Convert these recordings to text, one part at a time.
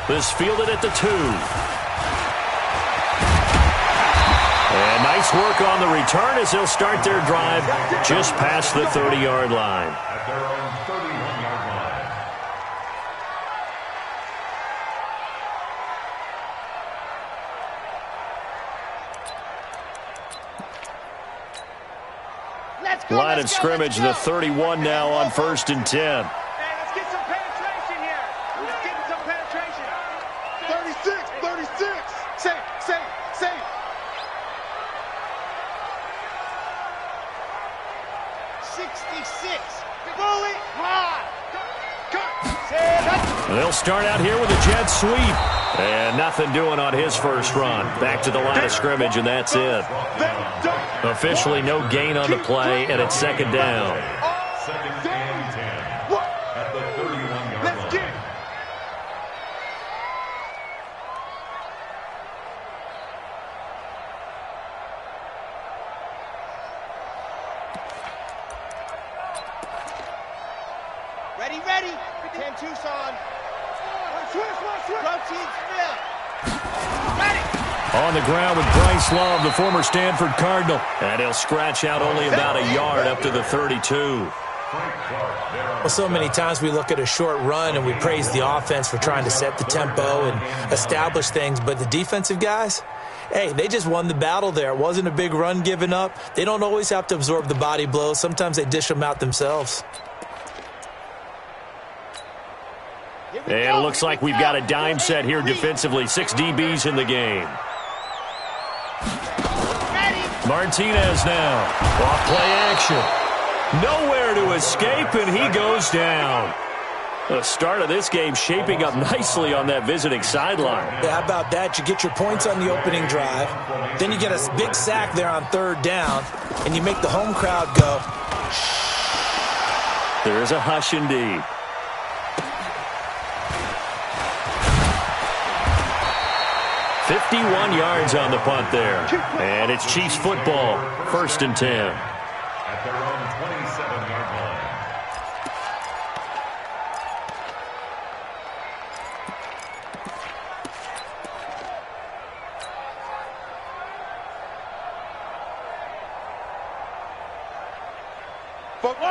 This fielded at the 2. And nice work on the return as they'll start their drive just past the 30-yard line. At their own 31-yard line. Line of scrimmage, the 31 now on 1st and 10. Hey, let's get some penetration here. Let's get some penetration. 36. Safe. 66. Bully high. They'll start out here with a jet sweep. And nothing doing on his first run. Back to the line of scrimmage, and that's it. Officially no gain on the play, and it's 2nd down. 2nd and 10 at the 31-yard line. Ready. 10 Tucson. Switch. Protein Smith. Ready. On the ground with Bryce Love, the former Stanford Cardinal. And he'll scratch out only about a yard up to the 32. Well, so many times we look at a short run and we praise the offense for trying to set the tempo and establish things. But the defensive guys, hey, they just won the battle there. It wasn't a big run given up. They don't always have to absorb the body blows. Sometimes they dish them out themselves. And it looks like we've got a dime set here defensively. 6 DBs in the game. Martinez now. Off play action. Nowhere to escape, and he goes down. The start of this game shaping up nicely on that visiting sideline. Yeah, how about that? You get your points on the opening drive. Then you get a big sack there on 3rd down, and you make the home crowd go. There's a hush indeed. "51 yards on the punt there. And it's Chiefs football, 1st and 10. At their own 27-yard line.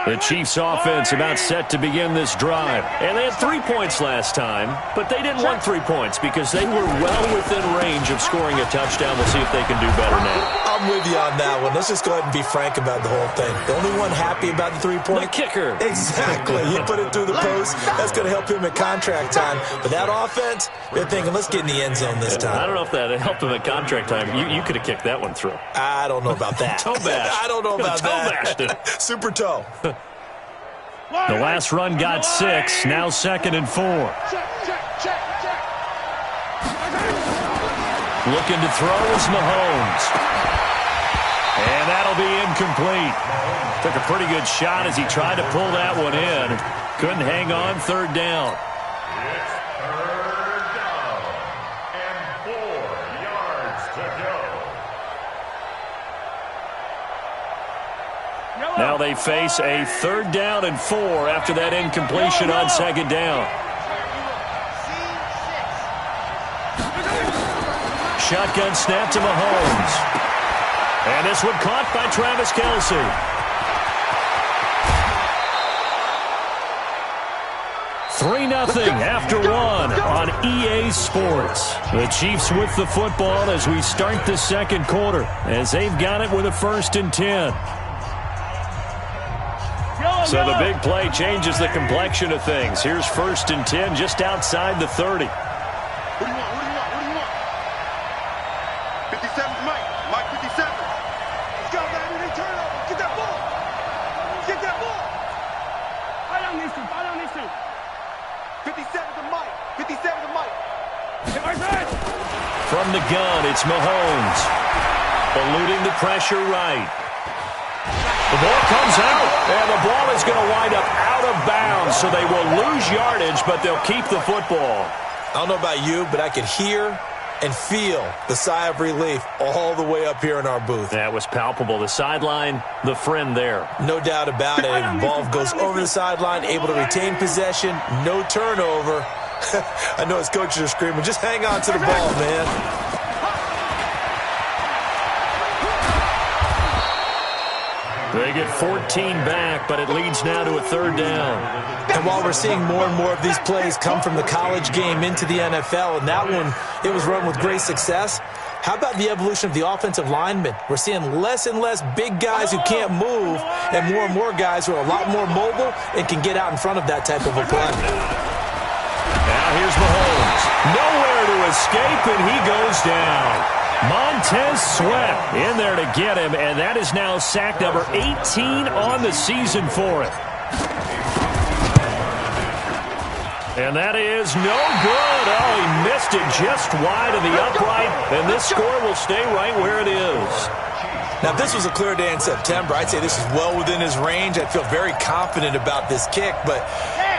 The Chiefs offense about set to begin this drive. And they had 3 points last time, but they didn't want 3 points because they were well within range of scoring a touchdown. We'll see if they can do better now. I'm with you on that one. Let's just go ahead and be frank about the whole thing. The only one happy about the 3-point? The kicker. Exactly. He put it through the post. That's going to help him at contract time. But that offense, they're thinking, let's get in the end zone this time. I don't know if that helped him at contract time. You could have kicked that one through. I don't know about that. Toe bash. I don't know about toe bashed it. that. Super toe. The last run got 6. Now 2nd and 4. Looking to throw is Mahomes. And that'll be incomplete. Took a pretty good shot as he tried to pull that one in. Couldn't hang on. 3rd down. It's 3rd down and 4 yards to go. Now they face a 3rd down and 4 after that incompletion on 2nd down. Shotgun snap to Mahomes. And this one caught by Travis Kelce. "3-0 after 1 on EA Sports. The Chiefs with the football as we start the 2nd quarter, as they've got it with a 1st and 10. So the big play changes the complexion of things. Here's 1st and 10 just outside the 30. What do you want? 57 Mike 57. Let's go, baby. They turn over. Get that ball. Right on these two. 57 to Mike. From the gun, it's Mahomes. Eluding the pressure right. The ball comes out, and the ball is going to wind up out of bounds, so they will lose yardage, but they'll keep the football. I don't know about you, but I could hear and feel the sigh of relief all the way up here in our booth. That was palpable. The sideline, the friend there. No doubt about it. Ball goes over the sideline, able to retain possession, no turnover. I know his coaches are screaming, just hang on to the ball, man. They get 14 back, but it leads now to a third down. And while we're seeing more and more of these plays come from the college game into the NFL, and that one, it was run with great success, how about the evolution of the offensive linemen? We're seeing less and less big guys who can't move and more guys who are a lot more mobile and can get out in front of that type of a play. Now here's Mahomes. Nowhere to escape, and he goes down. Montez Sweat in there to get him, and that is now sack number 18 on the season for him. And that is no good. Oh, he missed it just wide of the upright, and this score will stay right where it is. Now, if this was a clear day in September, I'd say this is well within his range. I'd feel very confident about this kick, but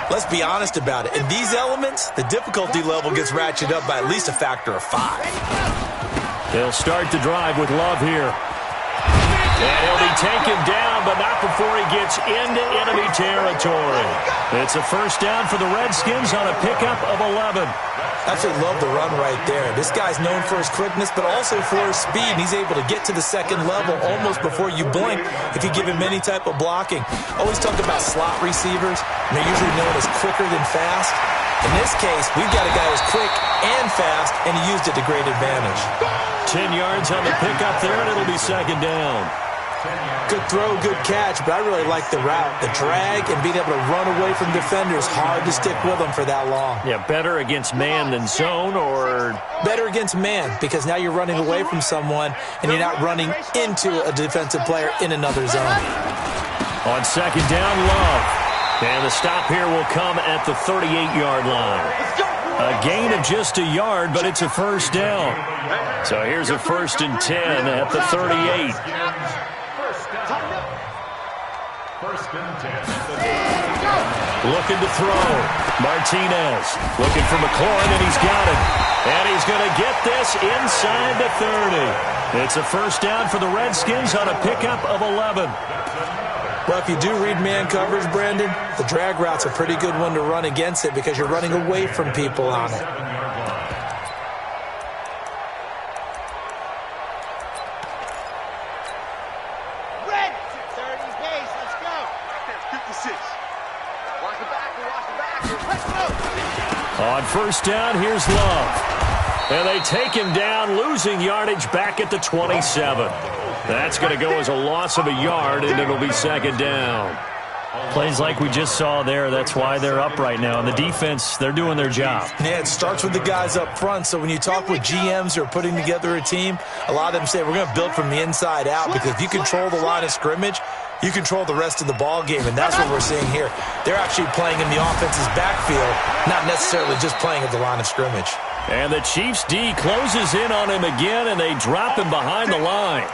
let's be honest about it. In these elements, the difficulty level gets ratcheted up by at least a factor of 5. They'll start the drive with Love here. And he'll be taken down, but not before he gets into enemy territory. It's a first down for the Redskins on a pickup of 11. Absolutely love the run right there. This guy's known for his quickness, but also for his speed. And he's able to get to the second level almost before you blink if you give him any type of blocking. Always talk about slot receivers, and they're usually known as quicker than fast. In this case, we've got a guy who's quick and fast, and he used it to great advantage. 10 yards on the pickup there, and it'll be second down. Good throw, good catch, but I really like the route. The drag and being able to run away from defenders, hard to stick with them for that long. Yeah, better against man than zone, or? Better against man, because now you're running away from someone, and you're not running into a defensive player in another zone. On second down, Love. And the stop here will come at the 38-yard line. A gain of just a yard, but it's a first down. So here's a 1st and 10 at the 38. First and 10. Looking to throw. Martinez looking for McLaurin, and he's got it. And he's going to get this inside the 30. It's a first down for the Redskins on a pickup of 11. Well, if you do read man coverage, Brandon, the drag route's a pretty good one to run against it because you're running away from people on it. Red, 30 base, let's go. 56. Watch the back, let's go. On first down, here's Love. And they take him down, losing yardage back at the 27. That's going to go as a loss of a yard, and it'll be second down. Plays like we just saw there, that's why they're up right now. And the defense, they're doing their job. Yeah, it starts with the guys up front. So when you talk with GMs who are putting together a team, a lot of them say we're going to build from the inside out, because if you control the line of scrimmage, you control the rest of the ball game, and that's what we're seeing here. They're actually playing in the offense's backfield, not necessarily just playing at the line of scrimmage. And the Chiefs' D closes in on him again, and they drop him behind the line.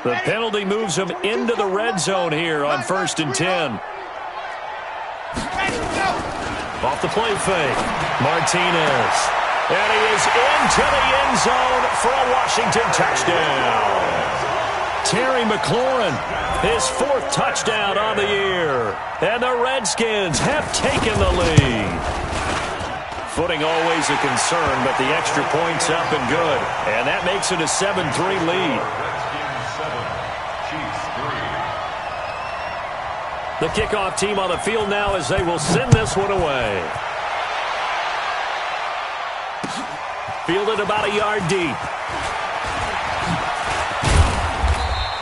The penalty moves him into the red zone here on 1st and 10. Off the play fake, Martinez. And he is into the end zone for a Washington touchdown. Terry McLaurin, his 4th touchdown on the year. And the Redskins have taken the lead. Footing always a concern, but the extra point's up and good. And that makes it a 7-3 lead. The kickoff team on the field now as they will send this one away. Fielded about a yard deep.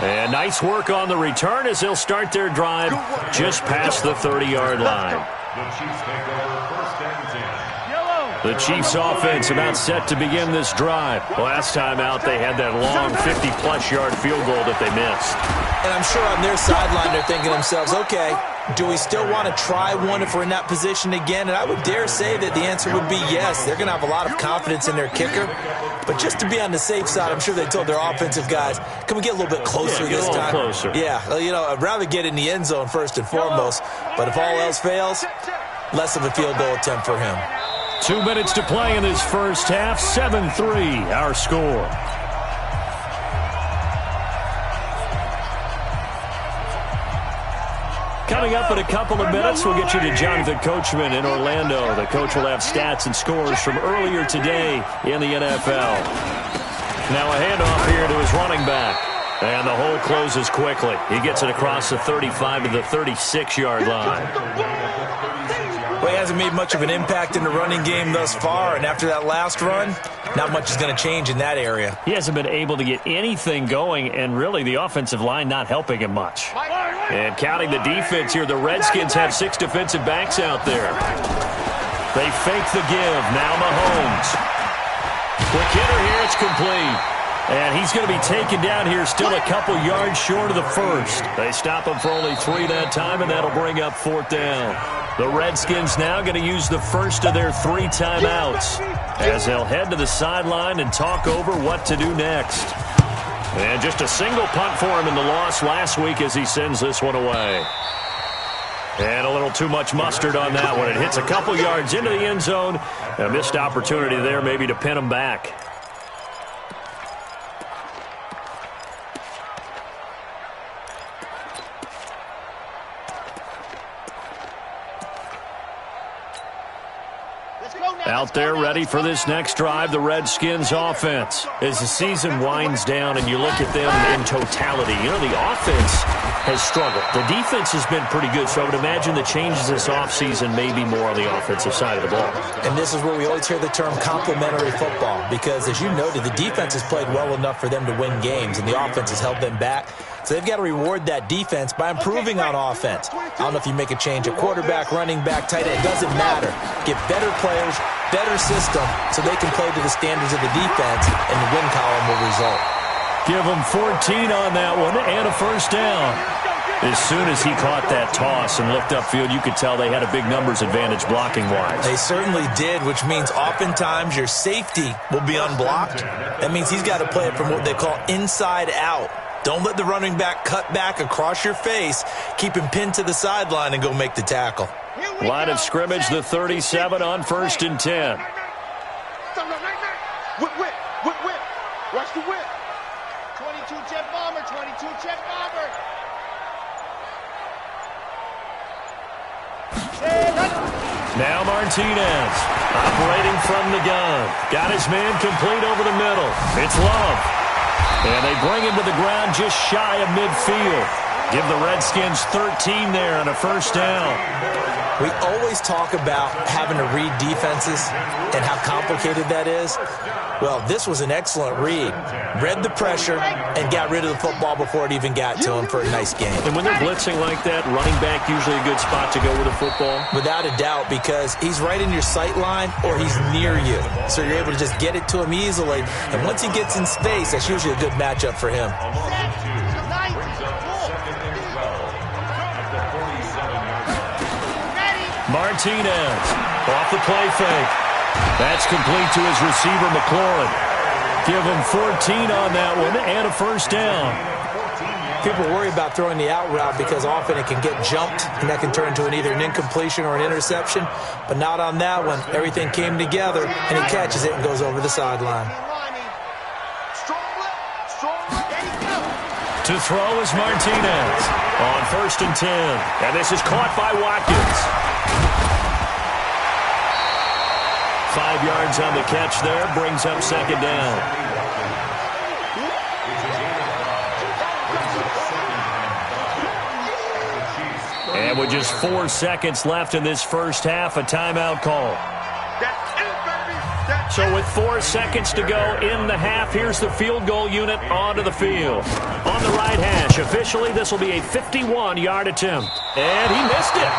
And nice work on the return as they'll start their drive just past the 30-yard line. The Chiefs take over 1st and 10. The Chiefs offense about set to begin this drive. Last time out, they had that long 50-plus yard field goal that they missed. And I'm sure on their sideline they're thinking to themselves, okay, do we still want to try one if we're in that position again? And I would dare say that the answer would be yes. They're going to have a lot of confidence in their kicker. But just to be on the safe side, I'm sure they told their offensive guys, can we get a little bit closer this time? Closer. Yeah, you know, I'd rather get in the end zone first and foremost. But if all else fails, less of a field goal attempt for him. 2 minutes to play in this first half. 7-3, our score. Coming up in a couple of minutes, we'll get you to Jonathan Coachman in Orlando. The coach will have stats and scores from earlier today in the NFL. Now a handoff here to his running back. And the hole closes quickly. He gets it across the 35 to the 36-yard line. Well, he hasn't made much of an impact in the running game thus far, and after that last run, not much is going to change in that area. He hasn't been able to get anything going, and really the offensive line not helping him much. And counting the defense here, the Redskins have 6 defensive backs out there. They fake the give. Now Mahomes. Quick hitter here. It's complete. And he's going to be taken down here still a couple yards short of the first. They stop him for only 3 that time, and that'll bring up 4th down. The Redskins now going to use the first of their 3 timeouts as they'll head to the sideline and talk over what to do next. And just a single punt for him in the loss last week as he sends this one away. And a little too much mustard on that one. It hits a couple yards into the end zone. A missed opportunity there maybe to pin him back. Out there ready for this next drive, the Redskins offense. As the season winds down and you look at them in totality, you know, the offense has struggled. The defense has been pretty good, so I would imagine the changes this offseason may be more on the offensive side of the ball. And this is where we always hear the term complementary football, because as you noted, the defense has played well enough for them to win games, and the offense has held them back. So they've got to reward that defense by improving on offense. I don't know if you make a change at quarterback, running back, tight end. It doesn't matter. Get better players, better system, so they can play to the standards of the defense, and the win column will result. Give them 14 on that one and a first down. As soon as he caught that toss and looked upfield, you could tell they had a big numbers advantage blocking-wise. They certainly did, which means oftentimes your safety will be unblocked. That means he's got to play it from what they call inside out. Don't let the running back cut back across your face. Keep him pinned to the sideline and go make the tackle. Line of scrimmage, the 37 on 1st and 10. Whip. Watch the whip. 22 jet bomber, 22 jet bomber. Now Martinez operating from the gun. Got his man complete over the middle. It's Love. And they bring him to the ground just shy of midfield. Give the Redskins 13 there on a first down. We always talk about having to read defenses and how complicated that is. Well, this was an excellent read. Read the pressure and got rid of the football before it even got to him for a nice game. And when they're blitzing like that, running back usually a good spot to go with the football? Without a doubt, because he's right in your sight line or he's near you. So you're able to just get it to him easily. And once he gets in space, that's usually a good matchup for him. Martinez off the play fake. That's complete to his receiver, McLaurin. Give him 14 on that one and a first down. People worry about throwing the out route because often it can get jumped, and that can turn into either an incompletion or an interception. But not on that one. Everything came together, and he catches it and goes over the sideline. To throw is Martinez on 1st and 10. And this is caught by Watkins. 5 yards on the catch there, brings up 2nd down. And with just 4 seconds left in this first half, a timeout call. So with 4 seconds to go in the half, here's the field goal unit onto the field. On the right hash, officially this will be a 51-yard attempt. And he missed it.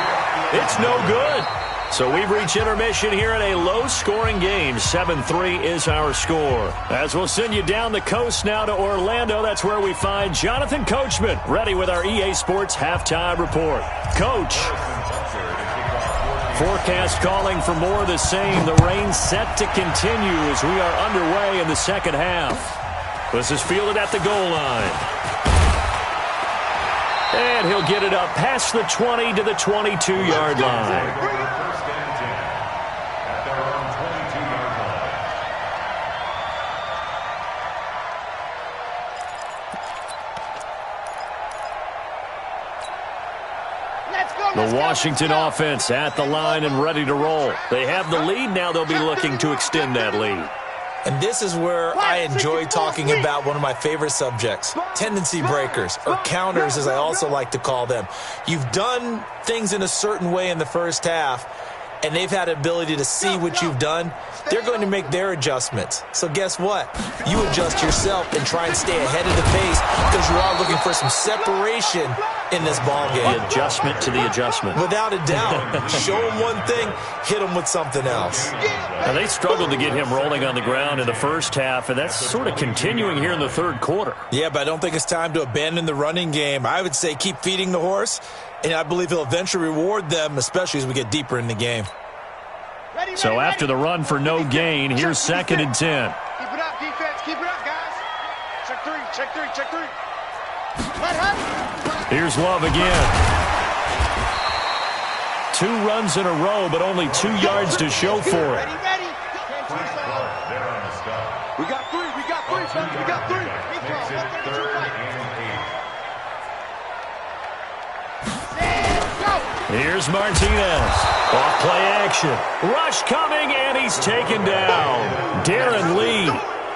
It's no good. So we've reached intermission here in a low-scoring game. 7-3 is our score. As we'll send you down the coast now to Orlando, that's where we find Jonathan Coachman, ready with our EA Sports halftime report. Coach. Forecast calling for more of the same. The rain set to continue as we are underway in the second half. This is fielded at the goal line. And he'll get it up past the 20 to the 22-yard line. The Washington offense at the line and ready to roll. They have the lead. Now they'll be looking to extend that lead. And this is where I enjoy talking about one of my favorite subjects, tendency breakers, or counters as I also like to call them. You've done things in a certain way in the first half, and they've had ability to see what you've done. They're going to make their adjustments. So guess what? You adjust yourself and try and stay ahead of the pace because you are looking for some separation in this ball game. The adjustment to the adjustment. Without a doubt. Show them one thing, hit them with something else. Now, they struggled to get him rolling on the ground in the first half, and that's sort of continuing here in the third quarter. Yeah, but I don't think it's time to abandon the running game. I would say keep feeding the horse, and I believe he'll eventually reward them, especially as we get deeper in the game. So after the run for no gain, here's 2nd and 10. Keep it up, defense. Keep it up, guys. Check three, check three, check three. Here's Love again. 2 runs in a row, but only 2 yards to show for it. Ready, ready. We got three, we got three, we got three. Here's Martinez. Off play action. Rush coming, and he's taken down. Darren Lee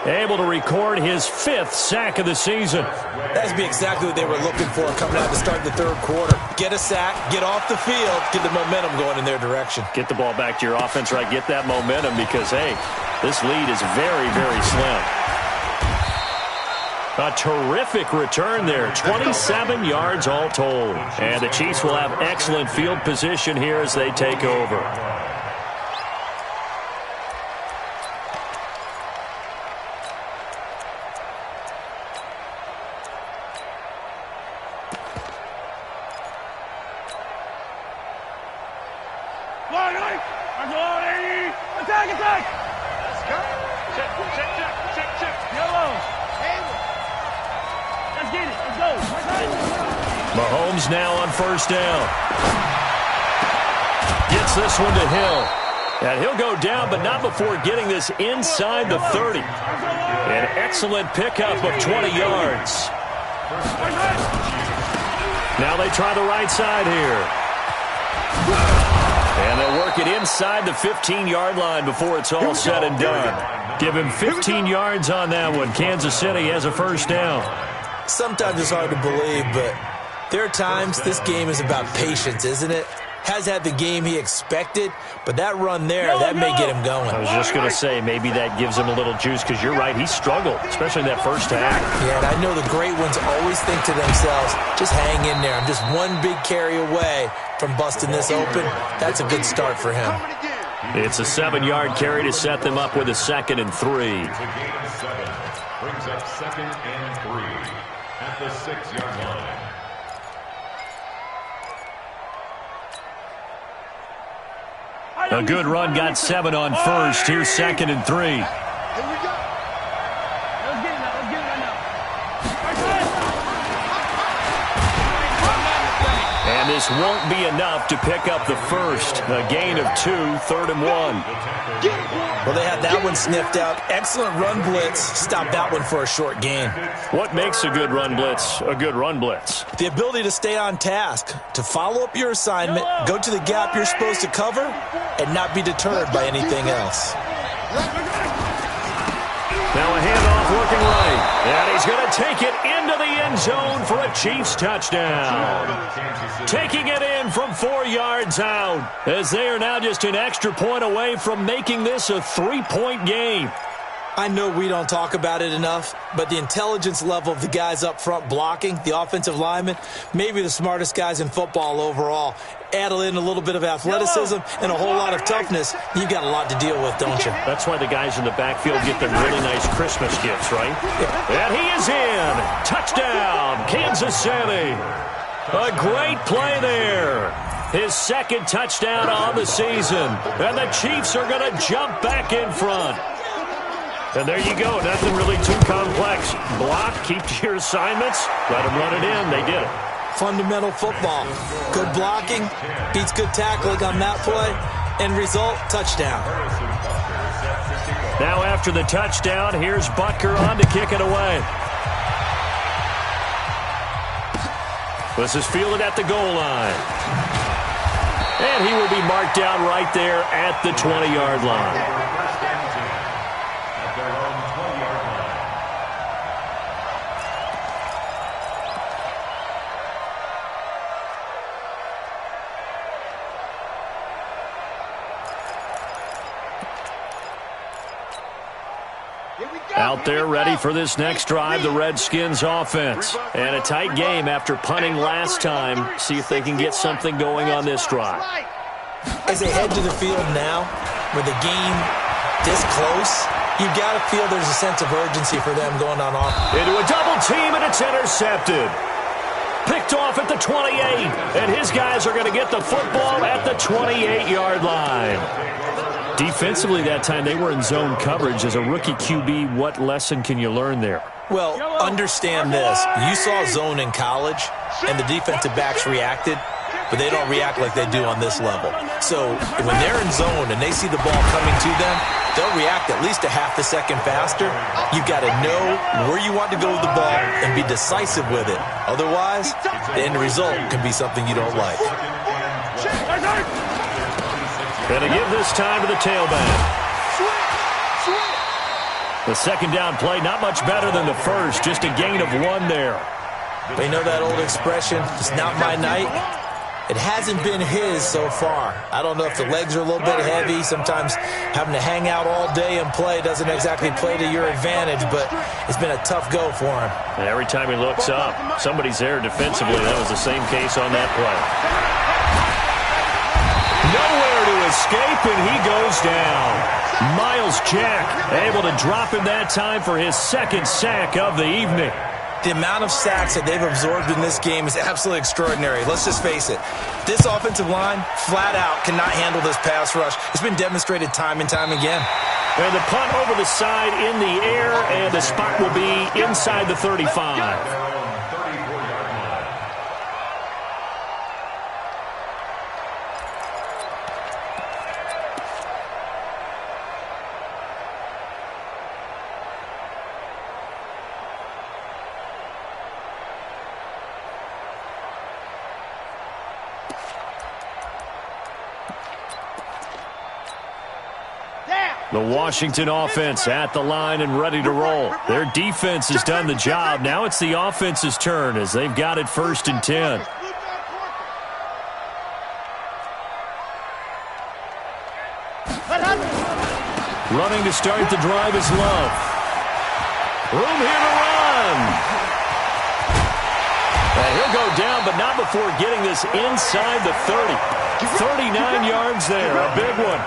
able to record his 5th sack of the season. That'd be exactly what they were looking for coming out to start the third quarter. Get a sack, get off the field, get the momentum going in their direction. Get the ball back to your offense, right? Get that momentum because, hey, this lead is very, very slim. A terrific return there. 27 yards all told. And the Chiefs will have excellent field position here as they take over. Attack, attack! Let's go. Check, check, check, check, check. Yellow. Let's get it. Let's go. Mahomes now on 1st down. Gets this one to Hill. And he'll go down, but not before getting this inside the 30. An excellent pickup of 20 yards. Now they try the right side here. And they'll work it inside the 15-yard line before it's all said and done. Give him 15 yards on that one. Kansas City has a 1st down. Sometimes it's hard to believe, but there are times this game is about patience, isn't it? Has had the game he expected, but that run there, that may get him going. I was just going to say, maybe that gives him a little juice because you're right, he struggled, especially in that first half. Yeah, and I know the great ones always think to themselves, just hang in there. I'm just one big carry away from busting this open. That's a good start for him. It's a 7-yard carry to set them up with a 2nd and 3. Brings up 2nd and 3 at the 6-yard line. A good run got 7 on 1st. Here's 2nd and 3. Here we go. Let's get it now. Let's get it right now. And this won't be enough to pick up the first. A gain of 2, 3rd and 1. Well, they had that one sniffed out. Excellent run blitz. Stop that one for a short gain. What makes a good run blitz a good run blitz? The ability to stay on task, to follow up your assignment, go to the gap you're supposed to cover, and not be deterred by anything else. Now a handoff working right. And he's going to take it into the end zone for a Chiefs touchdown. Taking it in from 4 yards out as they are now just an extra point away from making this a 3-point game. I know we don't talk about it enough, but the intelligence level of the guys up front blocking, the offensive linemen, maybe the smartest guys in football overall. Add in a little bit of athleticism and a whole lot of toughness, you've got a lot to deal with, don't you? That's why the guys in the backfield get them really nice Christmas gifts, right? And he is in. Touchdown, Kansas City. A great play there. His 2nd touchdown on the season. And the Chiefs are going to jump back in front. And there you go. Nothing really too complex. Block, keep to your assignments, let them run it in. They did it. Fundamental football. Good blocking, beats good tackling on that play. End result, touchdown. Now after the touchdown, here's Butker on to kick it away. This is fielded at the goal line. And he will be marked down right there at the 20-yard line. First and 10 at their own 20-yard line. Out there ready for this next drive, the Redskins offense. And a tight game after punting last time. See if they can get something going on this drive. As they head to the field now, with the game this close, you've got to feel there's a sense of urgency for them going on offense. Into a double team, and it's intercepted. Picked off at the 28, and his guys are going to get the football at the 28-yard line. Defensively that time, they were in zone coverage. As a rookie QB, what lesson can you learn there? Well, understand this. You saw zone in college, and the defensive backs reacted, but they don't react like they do on this level. So when they're in zone and they see the ball coming to them, they'll react at least a half a second faster. You've got to know where you want to go with the ball and be decisive with it. Otherwise, the end result can be something you don't like. Going to give this time to the tailback. The second down play, not much better than the first, just a gain of 1 there. But you know that old expression, it's not my night? It hasn't been his so far. I don't know if the legs are a little bit heavy. Sometimes having to hang out all day and play doesn't exactly play to your advantage, but it's been a tough go for him. And every time he looks up, somebody's there defensively. That was the same case on that play. Nowhere to escape, and he goes down. Myles Jack able to drop him that time for his second sack of the evening. The amount of sacks that they've absorbed in this game is absolutely extraordinary. Let's just face it. This offensive line, flat out, cannot handle this pass rush. It's been demonstrated time and time again. And the punt over the side in the air, and the spot will be inside the 35. The Washington offense at the line and ready to roll. Their defense has done the job. Now it's the offense's turn as they've got it 1st and 10. Running to start the drive is Love. Room here to run. And he'll go down, but not before getting this inside the 30. 39 yards there, a big one.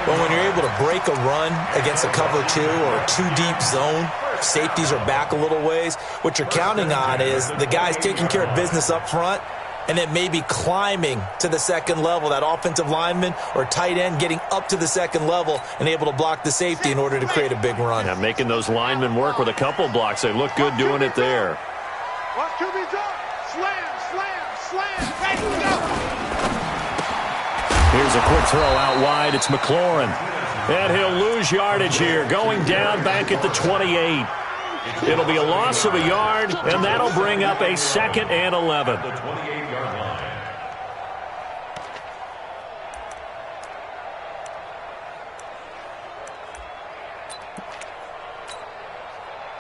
Well, when you're able to break a run against a cover 2 or a 2-deep zone, safeties are back a little ways. What you're counting on is the guys taking care of business up front and then maybe climbing to the second level, that offensive lineman or tight end getting up to the second level and able to block the safety in order to create a big run. Yeah, making those linemen work with a couple blocks. They look good doing it there. Watch QB drop. Slam, slam, slam. Hey, go. Here's a quick throw out wide. It's McLaurin. And he'll lose yardage here, going down back at the 28. It'll be a loss of a yard, and that'll bring up a 2nd and 11. The 28-yard line.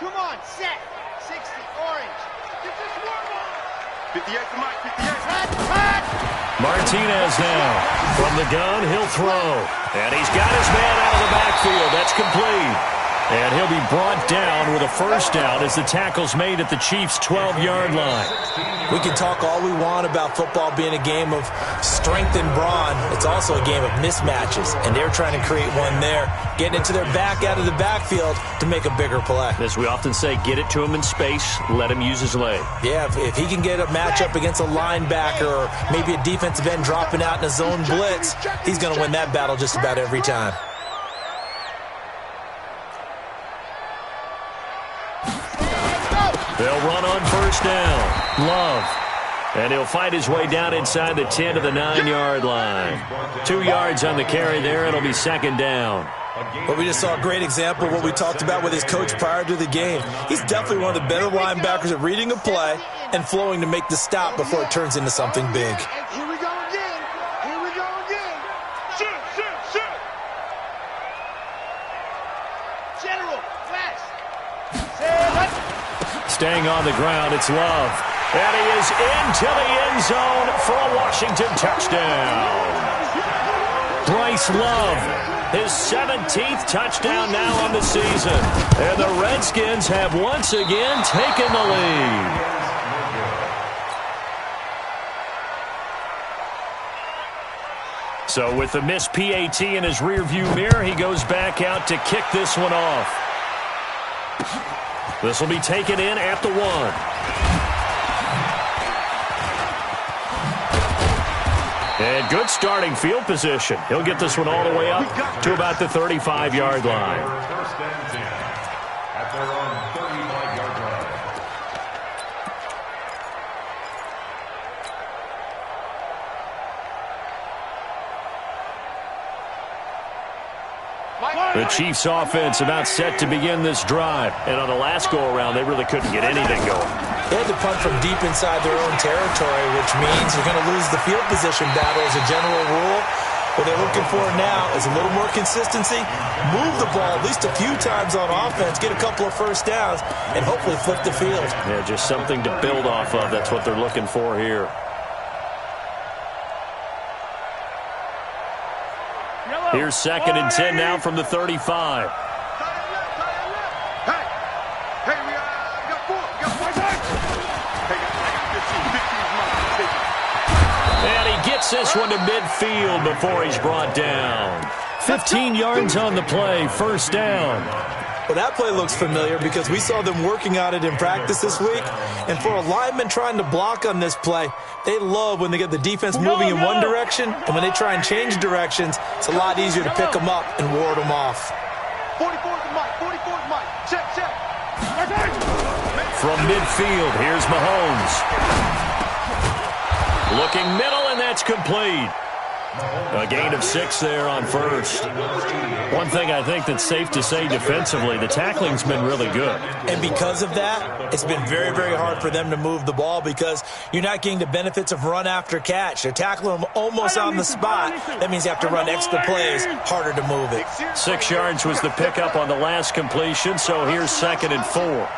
Come on, set. 60, orange. Get this one on. 58 to Mike, 58. Martinez now. From the gun, he'll throw. And he's got his man out of the backfield. That's complete. And he'll be brought down with a first down as the tackle's made at the Chiefs' 12-yard line. We can talk all we want about football being a game of strength and brawn. It's also a game of mismatches, and they're trying to create one there, getting it to their back out of the backfield to make a bigger play. As we often say, get it to him in space, let him use his leg. Yeah, if he can get a matchup against a linebacker or maybe a defensive end dropping out in a zone blitz, he's going to win that battle just about every time. They'll run on first down. Love. And he'll fight his way down inside the 10 to the 9-yard line. 2 yards on the carry there. It'll be 2nd down. But we just saw a great example of what we talked about with his coach prior to the game. He's definitely one of the better linebackers at reading a play and flowing to make the stop before it turns into something big. Here we go again. Here we go staying on the ground. It's Love. And he is into the end zone for a Washington touchdown. Bryce Love, his 17th touchdown now on the season. And the Redskins have once again taken the lead. So with the missed PAT in his rearview mirror, he goes back out to kick this one off. This will be taken in at the 1. And good starting field position. He'll get this one all the way up to about the 35-yard line. First and 10 at their own 35-yard line. The Chiefs offense about set to begin this drive. And on the last go-around, they really couldn't get anything going. They had to punt from deep inside their own territory, which means you're going to lose the field position battle as a general rule. What they're looking for now is a little more consistency, move the ball at least a few times on offense, get a couple of first downs, and hopefully flip the field. Yeah, just something to build off of. That's what they're looking for here. Here's 2nd and 10 now from the 35. And he gets this one to midfield before he's brought down. 15 yards on the play, first down. Well, that play looks familiar because we saw them working on it in practice this week. And for a lineman trying to block on this play, they love when they get the defense moving in one direction, and when they try and change directions, it's a lot easier to pick them up and ward them off. 44's Mike, 44's Mike. Check. From midfield, here's Mahomes. Looking middle, and that's complete. A gain of 6 there on first. One thing I think that's safe to say defensively, the tackling's been really good. And because of that, it's been very, very hard for them to move the ball because you're not getting the benefits of run after catch. They're tackling them almost on the spot. That means you have to run extra plays, harder to move it. 6 yards was the pickup on the last completion, so here's 2nd and 4.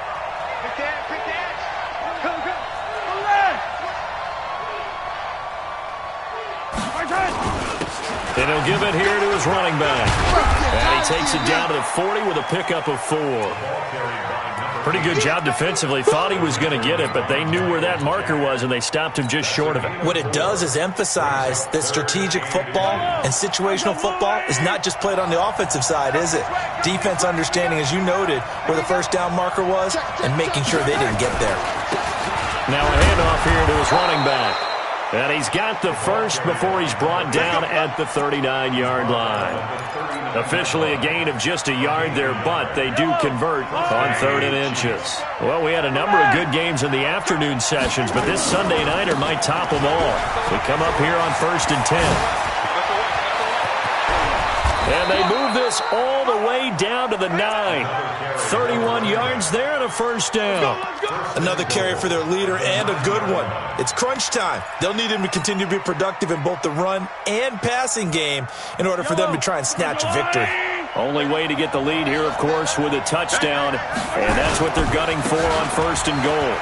And he'll give it here to his running back. And he takes it down to the 40 with a pickup of 4. Pretty good job defensively. Thought he was going to get it, but they knew where that marker was, and they stopped him just short of it. What it does is emphasize that strategic football and situational football is not just played on the offensive side, is it? Defense understanding, as you noted, where the first down marker was and making sure they didn't get there. Now a handoff here to his running back. And he's got the first before he's brought down at the 39-yard line. Officially a gain of just a yard there, but they do convert on 3rd and inches. Well, we had a number of good games in the afternoon sessions, but this Sunday nighter might top them all. We come up here on 1st and 10. And they move this all the way down to the 9. 31 yards there and a first down. Another carry for their leader and a good one. It's crunch time. They'll need him to continue to be productive in both the run and passing game in order for them to try and snatch a victory. Only way to get the lead here, of course, with a touchdown, and that's what they're gunning for on 1st and goal.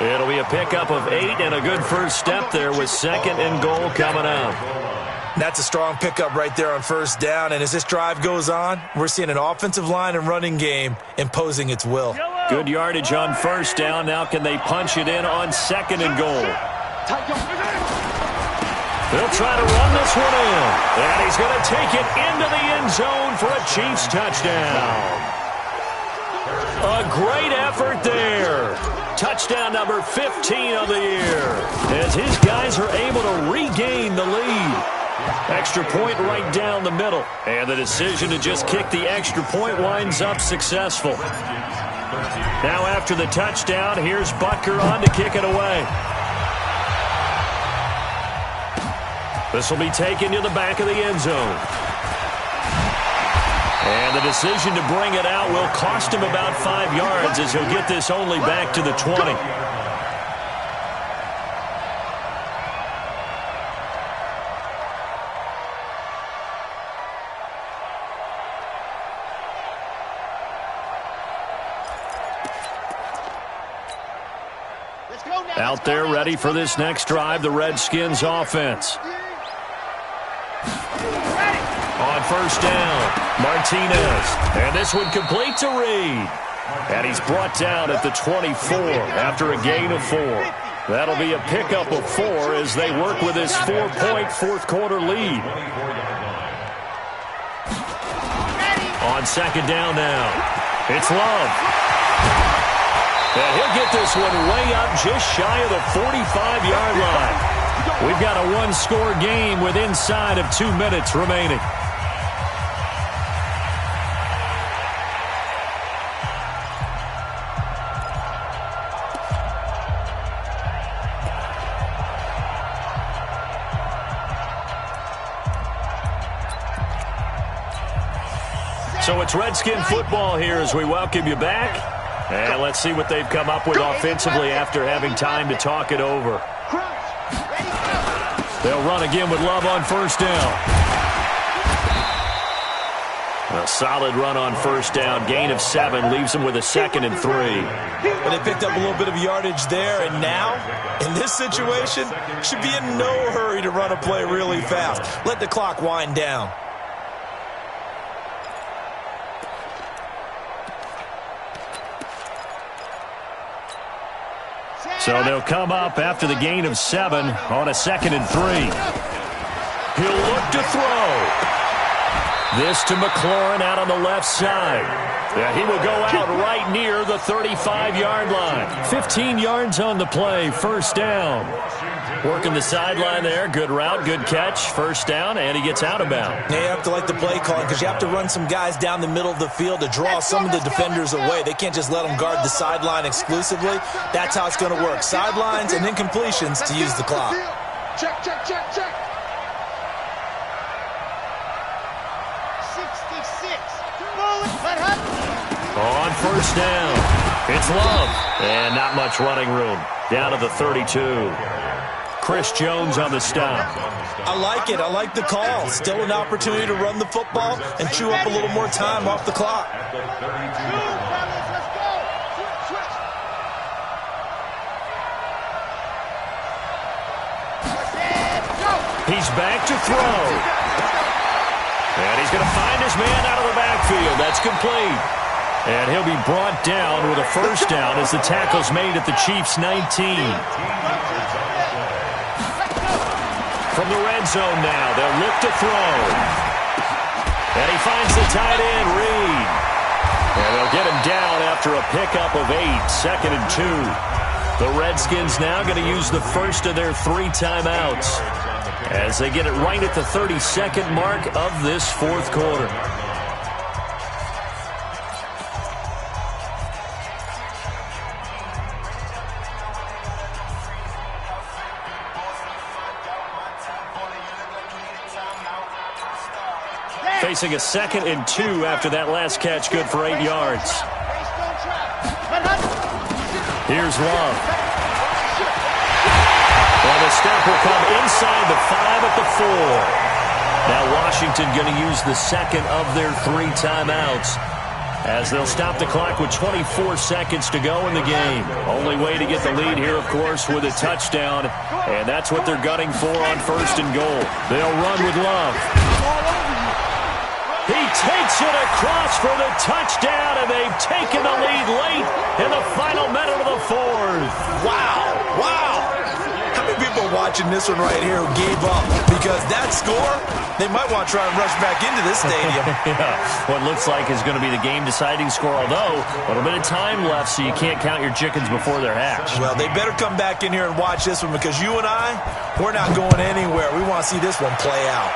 It'll be a pickup of 8 and a good first step there with 2nd and goal coming up. That's a strong pickup right there on first down, and as this drive goes on, we're seeing an offensive line and running game imposing its will. Good yardage on first down. Now can they punch it in on 2nd and goal? They'll try to run this one in, and he's going to take it into the end zone for a Chiefs touchdown. A great effort there. Touchdown number 15 of the year, as his guys are able to regain the lead. Extra point right down the middle. And the decision to just kick the extra point winds up successful. Now after the touchdown, here's Butker on to kick it away. This will be taken to the back of the end zone. And the decision to bring it out will cost him about 5 yards as he'll get this only back to the 20. Out there ready for this next drive, the Redskins offense. On first down, Martinez. And this one complete to Reed. And he's brought down at the 24 after a gain of 4. That'll be a pickup of 4 as they work with this 4-point fourth-quarter lead. On second down now, it's Love. And he'll get this one way up just shy of the 45-yard line. We've got a one-score game with inside of 2 minutes remaining. So it's Redskin football here as we welcome you back. And let's see what they've come up with offensively after having time to talk it over. They'll run again with Love on first down. A solid run on first down. Gain of 7 leaves them with a 2nd and 3. Well, they picked up a little bit of yardage there, and now, in this situation, should be in no hurry to run a play really fast. Let the clock wind down. So they'll come up after the gain of 7 on a 2nd and 3. He'll look to throw. This to McLaurin out on the left side. Yeah, he will go out right near the 35-yard line. 15 yards on the play, first down. Working the sideline there. Good route, good catch. First down, and he gets out of bounds. Yeah, you have to like the play calling because you have to run some guys down the middle of the field to draw some of the defenders away. They can't just let them guard the sideline exclusively. That's how it's going to work. Sidelines and then completions to use the clock. Check, check, check, check. 66. On first down, it's Love. And not much running room. Down to the 32. Chris Jones on the stop. I like it. I like the call. Still an opportunity to run the football and chew up a little more time off the clock. He's back to throw. And he's going to find his man out of the backfield. That's complete. And he'll be brought down with a first down as the tackle's made at the Chiefs' 19. From the red zone now, they'll look to throw. And he finds the tight end, Reed. And they'll get him down after a pickup of 8, 2nd and 2. The Redskins now going to use the first of their 3 timeouts as they get it right at the 32nd mark of this fourth quarter. Facing a 2nd and 2 after that last catch, good for 8 yards. Here's Love. Well, the step will come inside the 5 at the 4. Now Washington going to use the second of their 3 timeouts as they'll stop the clock with 24 seconds to go in the game. Only way to get the lead here, of course, with a touchdown, and that's what they're gunning for on first and goal. They'll run with Love. He takes it across for the touchdown, and they've taken the lead late in the final minute of the fourth. Wow, wow. How many people are watching this one right here who gave up? Because that score, they might want to try and rush back into this stadium. Yeah, what looks like is going to be the game-deciding score, although a little bit of time left, so you can't count your chickens before they're hatched. Well, they better come back in here and watch this one because you and I, we're not going anywhere. We want to see this one play out.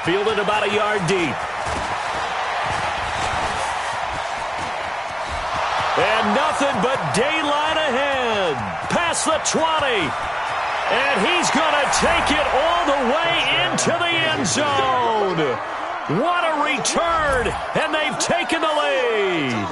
Fielded about a yard deep. And nothing but daylight ahead. Past the 20. And he's going to take it all the way into the end zone. What a return. And they've taken the lead.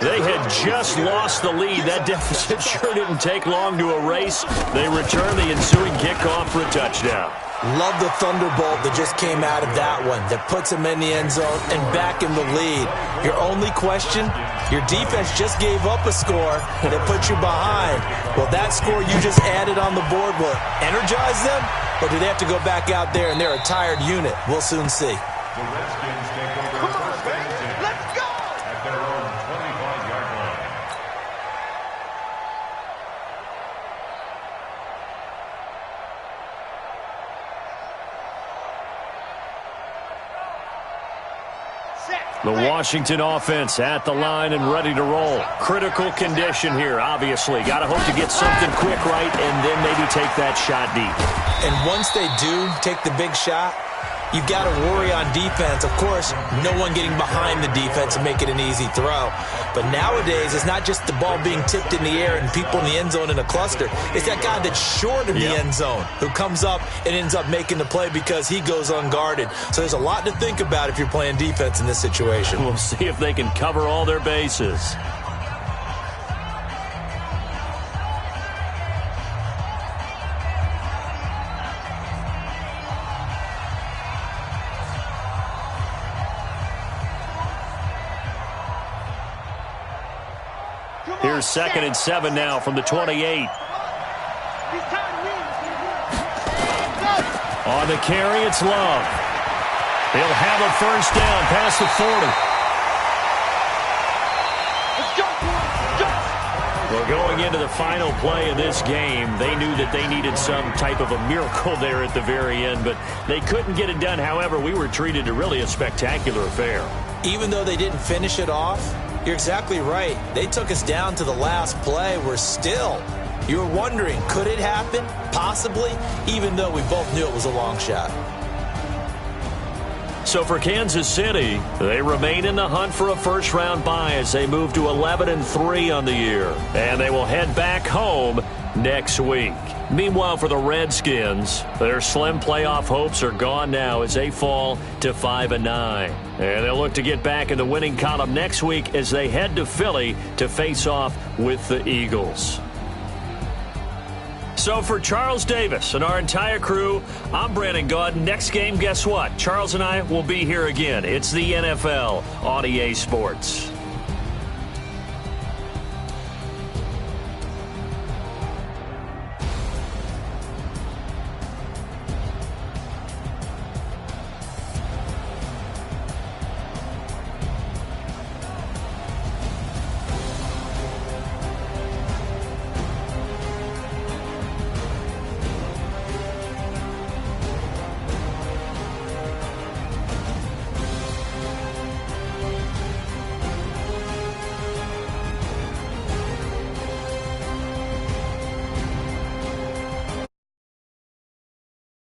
They had just lost the lead. That deficit sure didn't take long to erase. They return the ensuing kickoff for a touchdown. Love the thunderbolt that just came out of that one that puts him in the end zone and back in the lead. Your only question, your defense just gave up a score that put you behind. Well, that score you just added on the board will energize them, or do they have to go back out there and they're a tired unit? We'll soon see. The Redskins take over first and 10 Let's go! at their own 25-yard line. The Washington offense at the line and ready to roll. Critical condition here, obviously. Got to hope to get something quick right and then maybe take that shot deep. And once they do take the big shot, you've got to worry on defense. Of course, no one getting behind the defense and make it an easy throw. But nowadays, it's not just the ball being tipped in the air and people in the end zone in a cluster. It's that guy that's short in the end zone who comes up and ends up making the play because he goes unguarded. So there's a lot to think about if you're playing defense in this situation. We'll see if they can cover all their bases. Here's 2nd and 7 now from the 28. On the carry, it's Love. He'll have a first down past the 40. Well, going into the final play of this game, they knew that they needed some type of a miracle there at the very end, but they couldn't get it done. However, we were treated to really a spectacular affair. Even though they didn't finish it off, you're exactly right. They took us down to the last play. You were wondering, could it happen? Possibly, even though we both knew it was a long shot. So for Kansas City, they remain in the hunt for a first-round bye as they move to 11-3 on the year. And they will head back home next week. Meanwhile, for the Redskins, their slim playoff hopes are gone now as they fall to 5-9. And they'll look to get back in the winning column next week as they head to Philly to face off with the Eagles. So for Charles Davis and our entire crew, I'm Brandon Gaudin. Next game, guess what? Charles and I will be here again. It's the NFL on EA Sports.